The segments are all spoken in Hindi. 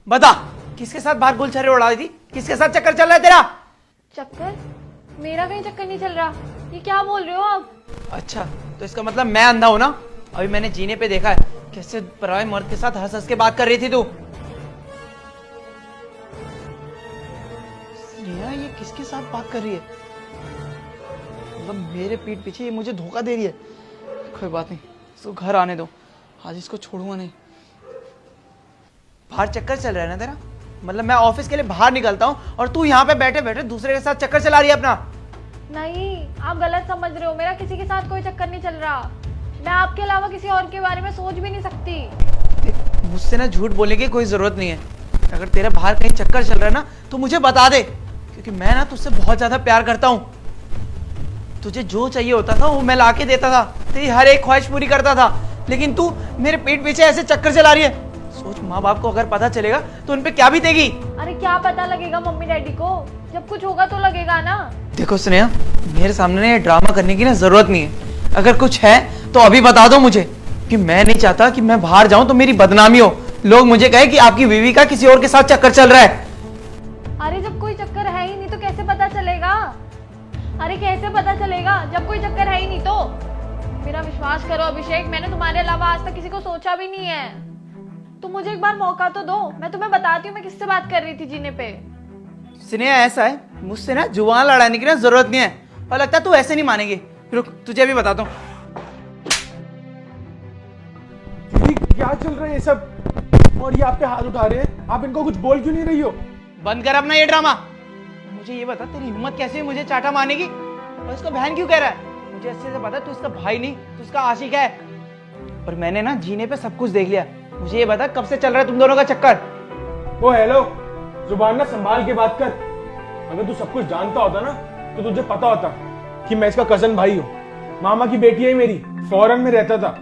बता, किसके साथ बाहर गुलछर्रे उड़ा रही थी? किसके साथ चक्कर चल रहा है तेरा? चक्कर? मेरा कहीं चक्कर नहीं चल रहा। ये क्या बोल रहे हो आप? अच्छा, तो इसका मतलब मैं अंधा हूं ना? अभी मैंने जीने पे देखा है कैसे पराये मर्द के साथ हंस हंस के बात कर रही थी तू। स्नेहा, ये किसके साथ बात कर रही है? मतलब मेरे पीठ पीछे ये मुझे धोखा दे रही है। कोई बात नहीं, इसको घर आने दो, आज इसको छोड़ूंगा नहीं। बाहर चक्कर चल रहा है ना तेरा? मतलब मैं ऑफिस के लिए बाहर निकलता हूँ और तू यहाँ पे बैठे बैठे दूसरे के साथ चक्कर चला रही है अपना। नहीं, आप गलत समझ रहे हो। मेरा किसी के साथ कोई चक्कर नहीं चल रहा। मैं आपके अलावा किसी और के बारे में सोच भी नहीं सकती। मुझसे ना झूठ बोलने की कोई जरूरत नहीं है। अगर तेरा बाहर कहीं चक्कर चल रहा है ना तो मुझे बता दे, क्योंकि मैं ना तुझसे बहुत ज्यादा प्यार करता हूँ। तुझे जो चाहिए होता था वो मैं ला के देता था, तेरी हर एक ख्वाहिश पूरी करता था, लेकिन तू मेरे पीठ पीछे ऐसे चक्कर चला रही है। सोच, माँ बाप को अगर पता चलेगा तो उन पे क्या बीतेगी। अरे क्या पता लगेगा मम्मी डैडी को? जब कुछ होगा तो लगेगा ना। देखो स्नेहा, मेरे सामने ये ड्रामा करने की ना जरूरत नहीं है। अगर कुछ है तो अभी बता दो मुझे, कि मैं नहीं चाहता कि मैं बाहर जाऊं तो मेरी बदनामी हो, लोग मुझे कहे कि आपकी बीवी का किसी और के साथ चक्कर चल रहा है। अरे जब कोई चक्कर है ही नहीं तो कैसे पता चलेगा? अरे कैसे पता चलेगा जब कोई चक्कर है ही नहीं तो? मेरा विश्वास करो अभिषेक, मैंने तुम्हारे अलावा आज तक किसी को सोचा भी नहीं है। तुम मुझे एक बार मौका तो दो, मैं तुम्हें बताती हूँ मैं किससे बात कर रही थी जीने पे। स्नेहा, ऐसा है, मुझसे ना जुबान लड़ाने की ना जरूरत नहीं है, और लगता है तू ऐसे नहीं मानेगी। रुक, तुझे भी बताता हूँ। दीदी, क्या चल रहा है ये सब? और ये आप पे हाथ उठा रहे हैं, आप इनको कुछ बोल क्यों नहीं रही हो? बंद कर अपना ये ड्रामा। मुझे ये बता, तेरी हिम्मत कैसे है मुझे चाटा मारने की? और इसको बहन क्यों कह रहा है? मुझे अच्छे से पता है तू इसका भाई नहीं, तू इसका आशिक है। और मैंने ना जीने पे सब कुछ देख लिया। मुझे ये बता, कब से चल रहा है तुम दोनों का चक्कर? ओ हेलो, जुबान ना संभाल के बात कर। अगर तू सब कुछ जानता होता ना तो तुझे पता होता कि मैं इसका कजन भाई हूँ। मामा की बेटी है मेरी, फॉरेन में रहता था,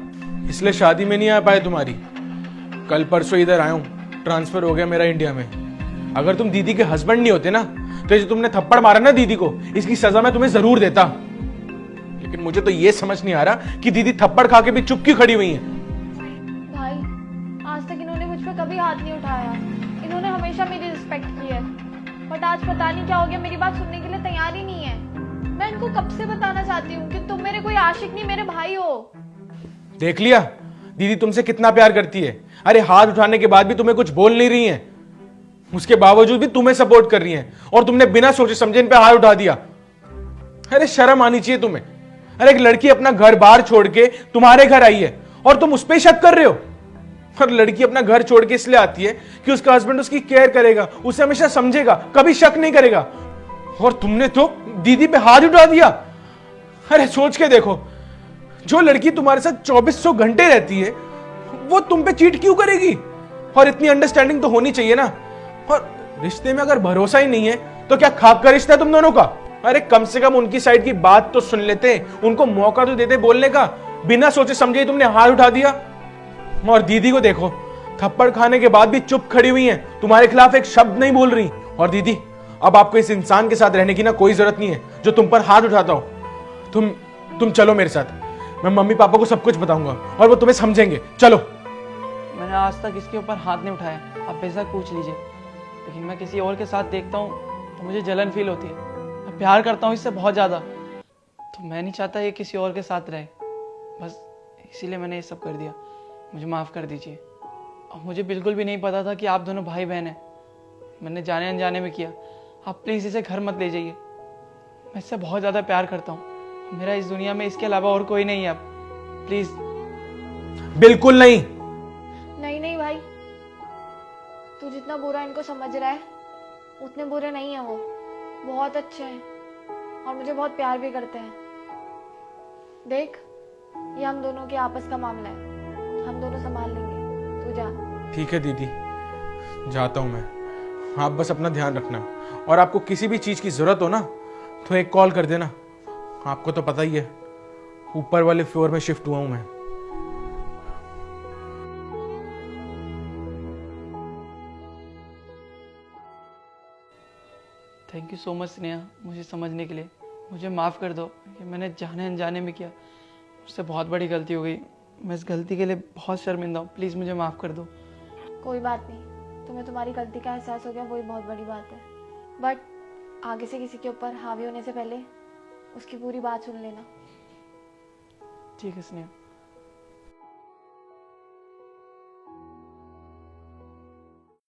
इसलिए शादी में नहीं आ पाए तुम्हारी। कल परसों इधर आया हूँ, ट्रांसफर हो गया मेरा इंडिया में। अगर तुम दीदी के हस्बैंड नहीं होते ना तो जो तुमने थप्पड़ मारा ना दीदी को, इसकी सजा मैं तुम्हें जरूर देता। लेकिन मुझे तो ये समझ नहीं आ रहा कि दीदी थप्पड़ खा के भी चुप क्यों खड़ी हुई है। भाई, आज तक इन्होंने मुझ पे कभी हाथ नहीं उठाया। इन्होंने हमेशा मेरी रिस्पेक्ट की है, बट आज पता नहीं क्या हो गया, मेरी बात सुनने के लिए तैयार ही नहीं है। मैं इनको कब से बताना चाहती हूँ कि तुम मेरे कोई आशिक नहीं, मेरे भाई हो। देख लिया दीदी तुमसे कितना प्यार करती है। अरे हाथ उठाने के बाद भी तुम्हें कुछ बोल नहीं रही है, उसके बावजूद भी तुम्हें सपोर्ट कर रही हैं, और तुमने बिना सोचे समझे इन पे हाथ उठा दिया। अरे शर्म आनी चाहिए तुम्हें। अरे एक लड़की अपना घर बाहर छोड़ के तुम्हारे घर आई है और तुम उस पर शक कर रहे हो। और लड़की अपना घर छोड़ के इसलिए आती है कि उसका हस्बैंड उसकी केयर करेगा, उसे हमेशा समझेगा, कभी शक नहीं करेगा। और तुमने तो दीदी पे हाथ उठा दिया। अरे सोच के देखो, जो लड़की तुम्हारे साथ 2400 घंटे रहती है वो तुम पे चीट क्यों करेगी? और इतनी अंडरस्टैंडिंग तो होनी चाहिए ना। और रिश्ते में अगर भरोसा ही नहीं है तो क्या खाक का रिश्ता है तुम दोनों का? अरे कम से कम उनकी साइड की बात तो सुन लेते, उनको मौका तो देते बोलने का। बिना सोचे समझे ही तुमने हाथ उठा दिया। और दीदी को देखो, थप्पड़ खाने के बाद भी चुप खड़ी हुई हैं, तुम्हारे खिलाफ एक शब्द नहीं बोल रही। और दीदी, अब आपको इस इंसान के साथ रहने की ना कोई जरूरत नहीं है जो तुम पर हाथ उठाता हो। तुम चलो मेरे साथ, मैं मम्मी पापा को सब कुछ बताऊंगा और वो तुम्हें समझेंगे। चलो। मैंने आज तक इसके ऊपर हाथ नहीं उठाया, आप बेशक पूछ लीजिए, लेकिन मैं किसी और के साथ देखता हूँ तो मुझे जलन फील होती है। मैं प्यार करता हूँ इससे बहुत ज़्यादा, तो मैं नहीं चाहता ये किसी और के साथ रहे। बस इसीलिए मैंने ये सब कर दिया। मुझे माफ़ कर दीजिए। और मुझे बिल्कुल भी नहीं पता था कि आप दोनों भाई बहन हैं। मैंने जाने अनजाने में किया। आप प्लीज़ इसे घर मत ले जाइए। मैं इससे बहुत ज़्यादा प्यार करता हूँ। मेरा इस दुनिया में इसके अलावा और कोई नहीं है। आप प्लीज़। बिल्कुल नहीं। नहीं नहीं भाई, तू जितना बुरा इनको समझ रहा है उतने बुरे नहीं है वो। बहुत अच्छे हैं और मुझे बहुत प्यार भी करते हैं। देख, ये हम दोनों के आपस का मामला है, हम दोनों संभाल लेंगे। तू जा। ठीक है दीदी, जाता हूं मैं। आप बस अपना ध्यान रखना, और आपको किसी भी चीज की जरूरत हो ना तो एक कॉल कर देना। आपको तो पता ही है, ऊपर वाले फ्लोर में शिफ्ट हुआ हूं मैं। Thank you so much Sneha, मुझे समझने के लिए। मुझे माफ़ कर दो, ये मैंने जाने अनजाने में किया। मुझसे बहुत बड़ी गलती हो गई। मैं इस गलती के लिए बहुत शर्मिंदा हूँ। प्लीज़ मुझे माफ़ कर दो। कोई बात नहीं, तुम्हें तुम्हारी गलती का एहसास हो गया वही बहुत बड़ी बात है। बट आगे से किसी के ऊपर हावी होने से पहले उसकी पूरी बात सुन लेना। ठीक है स्नेहा।